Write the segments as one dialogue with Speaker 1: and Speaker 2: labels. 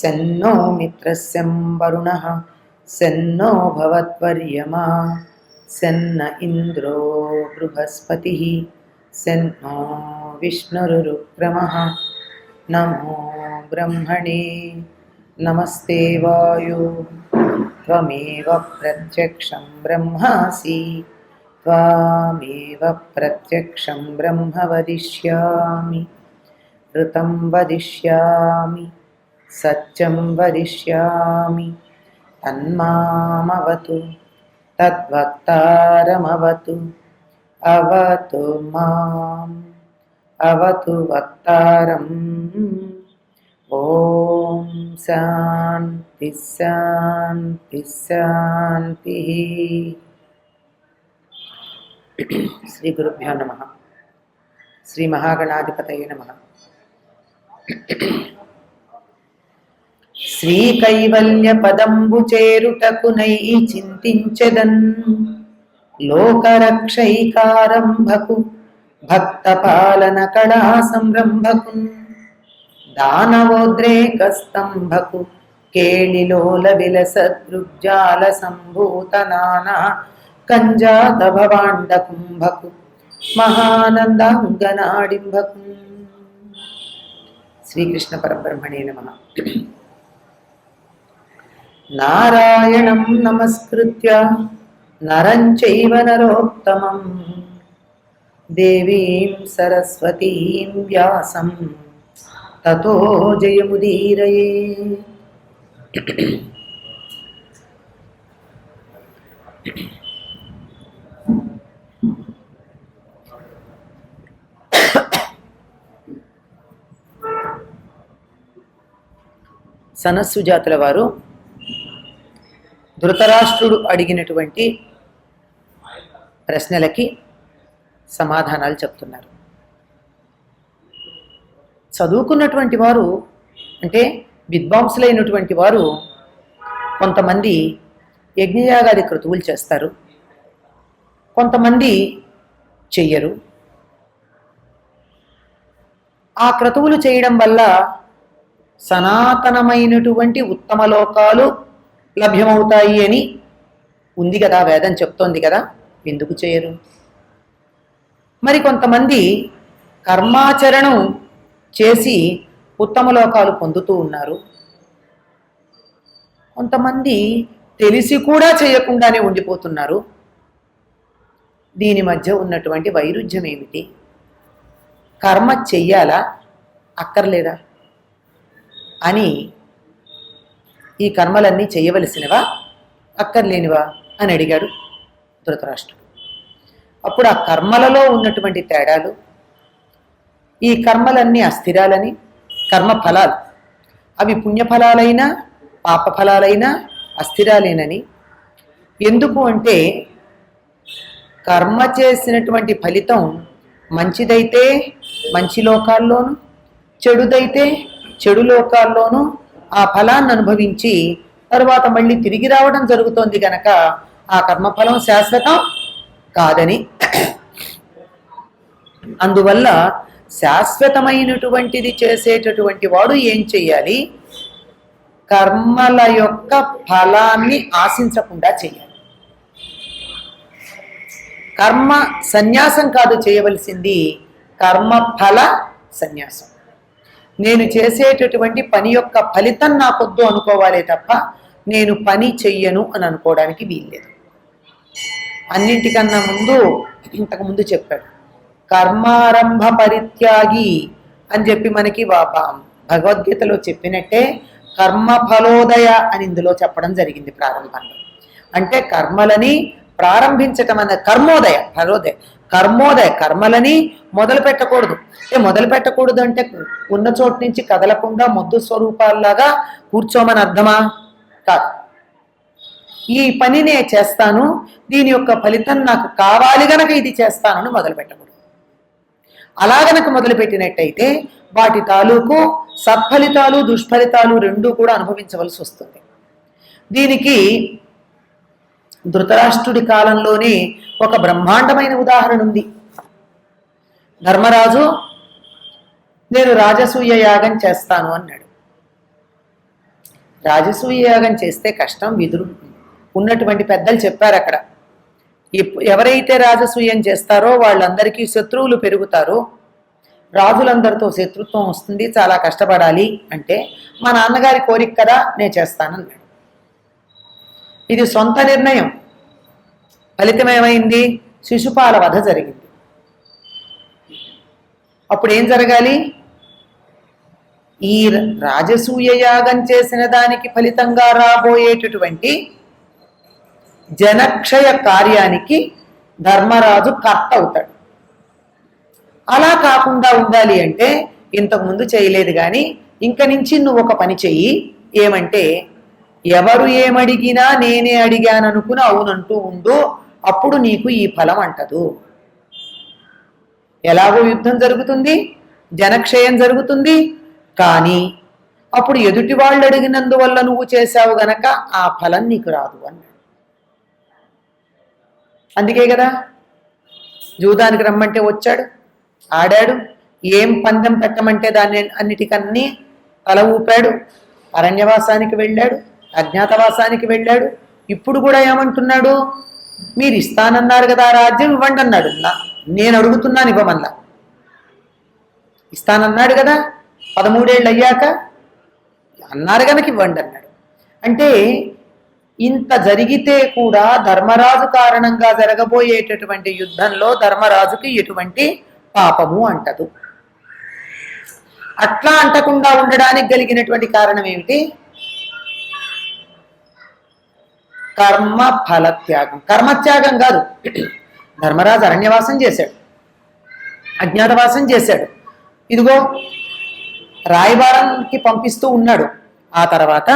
Speaker 1: सन्नो मित्रस्यं वरुणः सन्नो भवत्वर्यमा सन्न इन्द्रो बृहस्पतिः सन्नो विष्णुरुक्रमः। नमो ब्रह्मणे नमस्ते वायु त्वमेव प्रत्यक्षं ब्रह्मासि त्वामेव प्रत्यक्षं ब्रह्म वदिष्यामि ऋतं वदिष्यामि सत्यं वदिष्यामि तन्मामवतु तद्वक्तारमवतु अवतु माम् अवतु वक्तारम्। ओम शांति शांति शांति। श्री गुरुभ्यो नमः। श्री महागणाधिपतये नमः। श्री कैवल्य पदंबु चेरुटकुनై చింతించెదన్ లోకరక్షైకారంభకు భక్త పాలన కళా సంరంభకు దానవోద్రేకస్తంభకు కేళిలోల విలసదృగ్జాల సంభూత నానా కంజాత భవాండ కుంభకు మహానందాంగనాడింభకు। శ్రీకృష్ణ పరబ్రహ్మణే నమః। నారాయణం నమస్కృత్య నరం చైవ నరోత్తమం దేవీం సరస్వతీం వ్యాసం తతో జయముదీరయే। సనస్సుజాతుల వారు ధృతరాష్ట్రుడు అడిగినటువంటి ప్రశ్నలకి సమాధానాలు చెప్తున్నారు. చదువుకున్నటువంటి వారు అంటే విద్వాంసులైనటువంటి వారు కొంతమంది యజ్ఞయాగాది క్రతువులు చేస్తారు, కొంతమంది చెయ్యరు. ఆ క్రతువులు చేయడం వల్ల సనాతనమైనటువంటి ఉత్తమ లోకాలు లభ్యమవుతాయి అని ఉంది కదా, వేదం చెప్తోంది కదా, ఎందుకు చేయరు? మరి కొంతమంది కర్మాచరణం చేసి ఉత్తమ లోకాలు పొందుతూ ఉన్నారు, కొంతమంది తెలిసి కూడా చేయకుండానే ఉండిపోతున్నారు. దీని మధ్య ఉన్నటువంటి వైరుధ్యం ఏమిటి? కర్మ చెయ్యాలా అక్కర్లేదా అని, ఈ కర్మలన్నీ చేయవలసినవా అక్కర్లేనివా అని అడిగాడు ధృతరాష్ట్రుడు. అప్పుడు ఆ కర్మలలో ఉన్నటువంటి తేడాలు, ఈ కర్మలన్నీ అస్థిరాలని, కర్మ ఫలాలు అవి పుణ్యఫలాలైనా పాపఫలాలైనా అస్థిరాలేనని, ఎందుకు అంటే కర్మ చేసినటువంటి ఫలితం మంచిదైతే మంచి లోకాల్లోనూ, చెడుదైతే చెడు లోకాల్లోనూ ఆ ఫలాన్ని అనుభవించి తరువాత మళ్ళీ తిరిగి రావడం జరుగుతోంది గనక ఆ కర్మఫలం శాశ్వతం కాదని, అందువల్ల శాశ్వతమైనటువంటిది చేసేటటువంటి వాడు ఏం చెయ్యాలి? కర్మల యొక్క ఫలాన్ని ఆశించకుండా చేయాలి. కర్మ సన్యాసం కాదు చేయవలసింది, కర్మ ఫల సన్యాసం. నేను చేసేటటువంటి పని యొక్క ఫలితం నాకొద్దు అనుకోవాలే తప్ప నేను పని చెయ్యను అని అనుకోవడానికి వీల్లేదు. అన్నింటికన్నా ముందు ఇంతకుముందు చెప్పాడు కర్మారంభ పరిత్యాగి అని చెప్పి మనకి భగవద్గీతలో చెప్పినట్టే కర్మ ఫలోదయ అని ఇందులో చెప్పడం జరిగింది ప్రారంభంలో. అంటే కర్మలని ప్రారంభించటం అన్న కర్మోదయ, కర్మోదయ కర్మలని మొదలు పెట్టకూడదు. మొదలు పెట్టకూడదు అంటే ఉన్న చోటు నుంచి కదలకుండా మొద్దు స్వరూపాల్లాగా కూర్చోమని అర్థమా? కాదు. ఈ పని నేను చేస్తాను, దీని యొక్క ఫలితం నాకు కావాలి గనక ఇది చేస్తానని మొదలు పెట్టకూడదు. అలా గనక మొదలుపెట్టినట్టయితే వాటి తాలూకు సత్ఫలితాలు దుష్ఫలితాలు రెండూ కూడా అనుభవించవలసి వస్తుంది. దీనికి ధృతరాష్ట్రుడి కాలంలోనే ఒక బ్రహ్మాండమైన ఉదాహరణ ఉంది. ధర్మరాజు నేను రాజసూయ యాగం చేస్తాను అన్నాడు. రాజసూయ యాగం చేస్తే కష్టం, విదురు ఉన్నటువంటి పెద్దలు చెప్పారు అక్కడ. ఎవరైతే రాజసూయం చేస్తారో వాళ్ళందరికీ శత్రువులు పెరుగుతారు, రాజులందరితో శత్రుత్వం వస్తుంది, చాలా కష్టపడాలి అంటే మా నాన్నగారి కోరిక కదా నేను చేస్తానన్నాడు. ఇది సొంత నిర్ణయం. ఫలితం ఏమైంది? శిశుపాల వధ జరిగింది. అప్పుడు ఏం జరగాలి? ఈ రాజసూయ యాగం చేసిన దానికి ఫలితంగా రాబోయేటటువంటి జనక్షయ కార్యానికి ధర్మరాజు కర్త అవుతాడు. అలా కాకుండా ఉండాలి అంటే ఇంతకుముందు చేయలేదు కానీ ఇంక నుంచి నువ్వు ఒక పని చెయ్యి. ఏమంటే ఎవరు ఏమడిగినా నేనే అడిగాననుకుని అవునంటూ ఉండు, అప్పుడు నీకు ఈ ఫలం అంటదు. ఎలాగో యుద్ధం జరుగుతుంది, జనక్షయం జరుగుతుంది, కానీ అప్పుడు ఎదుటి వాళ్ళు అడిగినందువల్ల నువ్వు చేశావు గనక ఆ ఫలం నీకు రాదు అన్నాడు. అందుకే కదా జూదానికి రమ్మంటే వచ్చాడు, ఆడాడు. ఏం పందెం పెట్టమంటే దాన్ని అన్నిటికన్నీ తల ఊపాడు. అరణ్యవాసానికి వెళ్ళాడు, అజ్ఞాతవాసానికి వెళ్ళాడు. ఇప్పుడు కూడా ఏమంటున్నాడు? మీరు ఇస్తానన్నారు కదా రాజ్యం, ఇవ్వండి అన్నాడు. నేను అడుగుతున్నాను, ఇవ్వమన్నా. ఇస్తానన్నాడు కదా 13 ఏళ్ళు అయ్యాక, అన్నారు కనుక ఇవ్వండి అన్నాడు. అంటే ఇంత జరిగితే కూడా ధర్మరాజు కారణంగా జరగబోయేటటువంటి యుద్ధంలో ధర్మరాజుకి ఎటువంటి పాపము అంటదు. అట్లా అంటకుండా ఉండడానికి కలిగినటువంటి కారణం ఏమిటి? కర్మ ఫలత్యాగం. కర్మత్యాగం కాదు. ధర్మరాజు అరణ్యవాసం చేశాడు, అజ్ఞాతవాసం చేశాడు, ఇదిగో రాయబారానికి పంపిస్తూ ఉన్నాడు. ఆ తర్వాత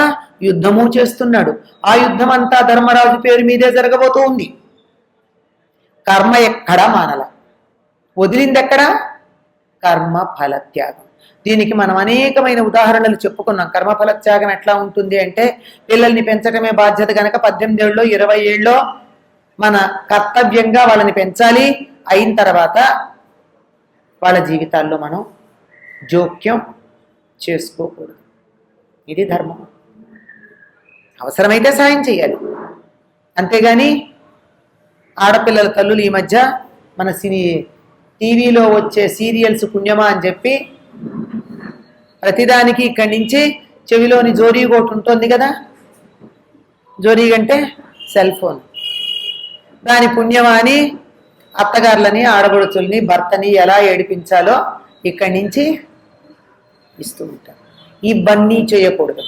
Speaker 1: యుద్ధము చేస్తున్నాడు. ఆ యుద్ధం అంతా ధర్మరాజు పేరు మీదే జరగబోతూ ఉంది. కర్మ ఎక్కడా మానల, వదిలింది ఎక్కడా? కర్మ ఫలత్యాగం. దీనికి మనం అనేకమైన ఉదాహరణలు చెప్పుకున్నాం. కర్మఫలత్యాగం ఎట్లా ఉంటుంది అంటే, పిల్లల్ని పెంచడమే బాధ్యత కనుక 18 ఏళ్ళలో 20 ఏళ్ళలో మన కర్తవ్యంగా వాళ్ళని పెంచాలి. అయిన తర్వాత వాళ్ళ జీవితాల్లో మనం జోక్యం చేసుకోకూడదు. ఇది ధర్మం. అవసరమైతే సాయం చేయాలి, అంతేగాని ఆడపిల్లల తల్లులు ఈ మధ్య మన టీవీలో వచ్చే సీరియల్స్ పుణ్యమా అని చెప్పి ప్రతిదానికి ఇక్కడి నుంచి చెవిలోని జోరీ ఒకటి ఉంటుంది కదా, జోరీ అంటే సెల్ ఫోన్, దాని పుణ్యమా అని అత్తగారులని ఆడబడుచుల్ని భర్తని ఎలా ఏడిపించాలో ఇక్కడి నుంచి ఇస్తూ ఉంటారు. ఇవన్నీ చేయకూడదు.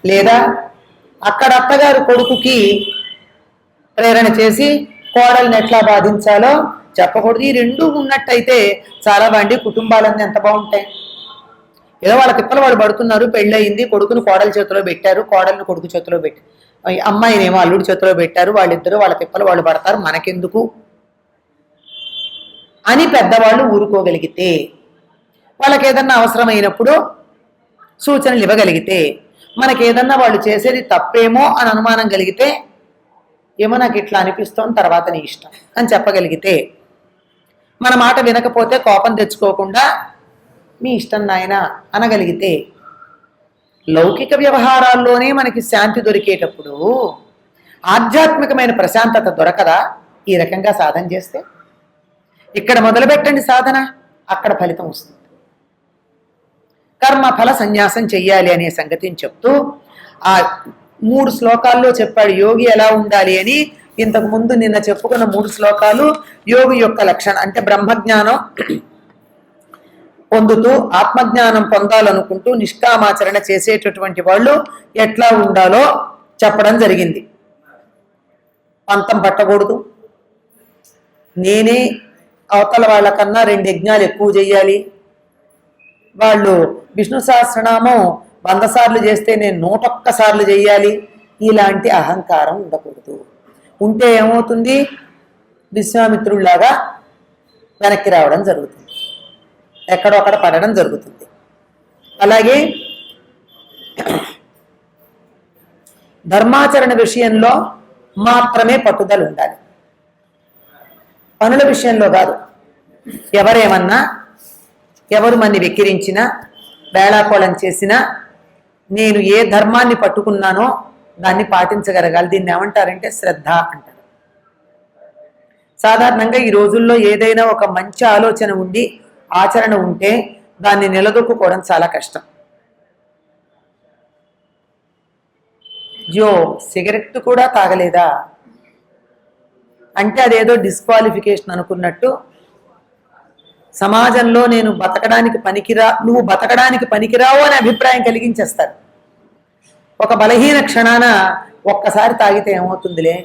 Speaker 1: లేదా అక్కడ అత్తగారు కొడుకుకి ప్రేరణ చేసి కోడల్ని ఎట్లా బాధించాలో చెప్పకూడదు. ఈ రెండు ఉన్నట్టయితే చాలా బాండి కుటుంబాలన్నీ ఎంత బాగుంటాయి. ఏదో వాళ్ళ తిప్పలు వాళ్ళు పడుతున్నారు, పెళ్ళయింది, కొడుకును కోడల చేతిలో పెట్టారు, కోడల్ని కొడుకు చేతిలో పెట్టి, అమ్మాయినేమో అల్లుడి చేతిలో పెట్టారు, వాళ్ళిద్దరూ వాళ్ళ తిప్పలు వాళ్ళు పడతారు, మనకెందుకు అని పెద్దవాళ్ళు ఊరుకోగలిగితే, వాళ్ళకి ఏదన్నా అవసరమైనప్పుడు సూచనలు ఇవ్వగలిగితే, మనకేదన్నా వాళ్ళు చేసేది తప్పేమో అని అనుమానం కలిగితే, ఏమో నాకు ఇట్లా అనిపిస్తోంది, తర్వాత నీ ఇష్టం అని చెప్పగలిగితే, మన మాట వినకపోతే కోపం తెచ్చుకోకుండా మీ ఇష్టం నాయన అనగలిగితే, లౌకిక వ్యవహారాల్లోనే మనకి శాంతి దొరికేటప్పుడు ఆధ్యాత్మికమైన ప్రశాంతత దొరకదా ఈ రకంగా సాధన చేస్తే? ఇక్కడ మొదలుపెట్టండి సాధన, అక్కడ ఫలితం వస్తుంది. కర్మఫల సన్యాసం చెయ్యాలి అనే సంగతిని చెప్తూ ఆ 3 శ్లోకాల్లో చెప్పాడు యోగి ఎలా ఉండాలి అని. ఇంతకు ముందు నిన్న చెప్పుకున్న 3 శ్లోకాలు యోగి యొక్క లక్షణం, అంటే బ్రహ్మజ్ఞానం పొందుతూ ఆత్మజ్ఞానం పొందాలనుకుంటూ నిష్కామాచరణ చేసేటటువంటి వాళ్ళు ఎట్లా ఉండాలో చెప్పడం జరిగింది. పంతం పట్టకూడదు, నేనే అవతల వాళ్ళకన్నా 2 యజ్ఞాలు ఎక్కువ చెయ్యాలి, వాళ్ళు విష్ణు సహస్రనామం 100 సార్లు చేస్తే నేను 101 సార్లు చెయ్యాలి, ఇలాంటి అహంకారం ఉండకూడదు. ఉంటే ఏమవుతుంది? విశ్వామిత్రుల్లాగా వెనక్కి రావడం జరుగుతుంది, ఎక్కడో అక్కడ పడడం జరుగుతుంది. అలాగే ధర్మాచరణ విషయంలో మాత్రమే పట్టుదల ఉండాలి, పనుల విషయంలో కాదు. ఎవరేమన్నా, ఎవరు మనని వెక్కిరించినా, వేళాకోళం చేసినా నేను ఏ ధర్మాన్ని పట్టుకున్నానో దాన్ని పాటించగలగాలి. దీన్ని ఏమంటారంటే శ్రద్ధ అంటారు. సాధారణంగా ఈ రోజుల్లో ఏదైనా ఒక మంచి ఆలోచన ఉండి ఆచరణ ఉంటే దాన్ని నిలదొక్కుకోవడం చాలా కష్టం. జో సిగరెట్ కూడా తాగలేదా అంటే అదేదో డిస్క్వాలిఫికేషన్ అనుకున్నట్టు సమాజంలో నేను నువ్వు బతకడానికి పనికిరావు అనే అభిప్రాయం కలిగించేస్తారు. ఒక బలహీన క్షణాన ఒక్కసారి తాగితే ఏమవుతుందిలే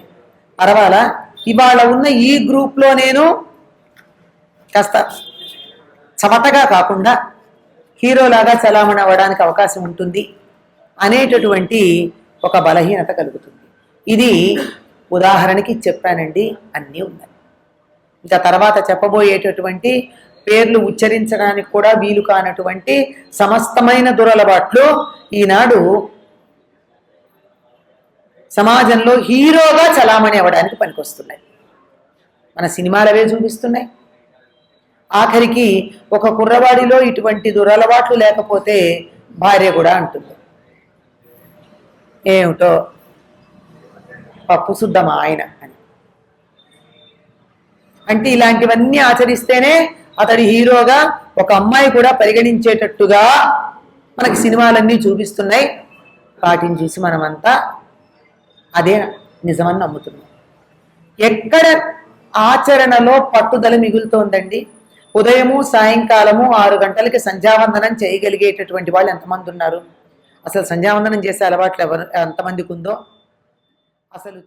Speaker 1: పర్వాలా, ఇవాళ ఉన్న ఈ గ్రూప్లో నేను కాస్త చమటగా కాకుండా హీరోలాగా చలామణి అవ్వడానికి అవకాశం ఉంటుంది అనేటటువంటి ఒక బలహీనత కలుగుతుంది. ఇది ఉదాహరణకి చెప్పానండి, అన్నీ ఉన్నాయి. ఇంకా తర్వాత చెప్పబోయేటటువంటి పేర్లు ఉచ్చరించడానికి కూడా వీలు కానటువంటి సమస్తమైన దురలవాట్లు ఈనాడు సమాజంలో హీరోగా చలామణి అవ్వడానికి పనికొస్తున్నాయి. మన సినిమాలవే చూపిస్తున్నాయి. ఆఖరికి ఒక కుర్రవాడిలో ఇటువంటి దురలవాట్లు లేకపోతే భార్య కూడా అంటుంది, ఏమిటో పప్పు శుద్ధమా ఆయన అని. అంటే ఇలాంటివన్నీ ఆచరిస్తేనే అతడి హీరోగా ఒక అమ్మాయి కూడా పరిగణించేటట్టుగా మనకి సినిమాలన్నీ చూపిస్తున్నాయి. వాటిని చూసి మనమంతా అదే నిజమని నమ్ముతున్నాం. ఎక్కడ ఆచరణలో పట్టుదల మిగులుతోందండి? ఉదయము సాయంకాలము 6 గంటలకి సంధ్యావందనం చేయగలిగేటటువంటి వాళ్ళు ఎంతమంది ఉన్నారు? అసలు సంధ్యావందనం చేసే అలవాట్లు ఎంతమందికి ఉందో అసలు